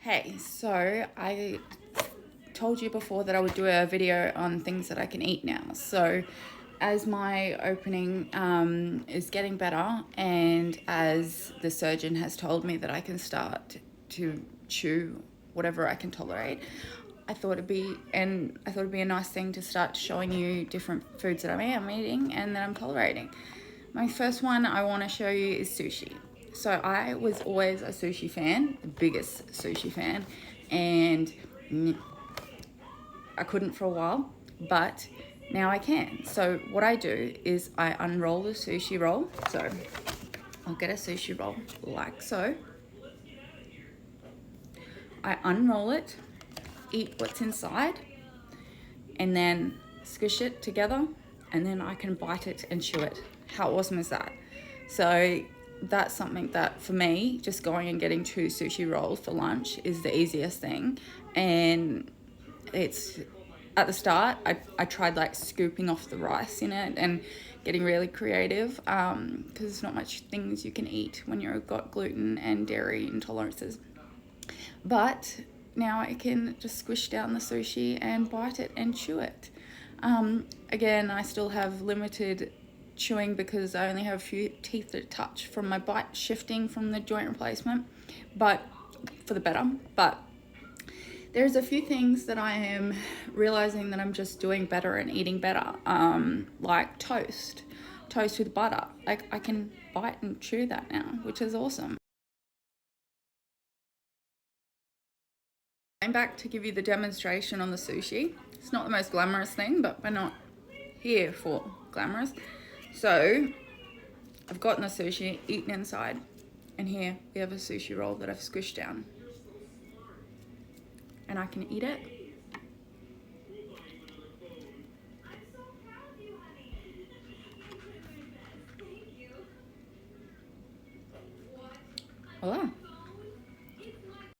Hey, so I told you before that I would do a video on things that I can eat now. So as my opening is getting better, and as the surgeon has told me that I can start to chew whatever I can tolerate, I thought it'd be a nice thing to start showing you different foods that I am eating and that I'm tolerating. My first one I want to show you is sushi. So I was always a sushi fan, the biggest sushi fan, and I couldn't for a while, but now I can. So what I do is I unroll the sushi roll. So I'll get a sushi roll like so. I unroll it, eat what's inside, and then squish it together, and then I can bite it and chew it. How awesome is that? So that's something that for me, just going and getting 2 sushi rolls for lunch is the easiest thing. And it's at the start I tried like scooping off the rice in it and getting really creative because there's not much things you can eat when you've got gluten and dairy intolerances. But now I can just squish down the sushi and bite it and chew it. Again, I still have limited chewing because I only have a few teeth that touch from my bite shifting from the joint replacement, but for the better. But there's a few things that I am realizing that I'm just doing better and eating better, like toast with butter. Like I can bite and chew that now, which is awesome. I'm back to give you the demonstration on the sushi. It's not the most glamorous thing, but we're not here for glamorous. So I've gotten the sushi, eaten inside, and here we have a sushi roll that I've squished down. And I can eat it. Voila.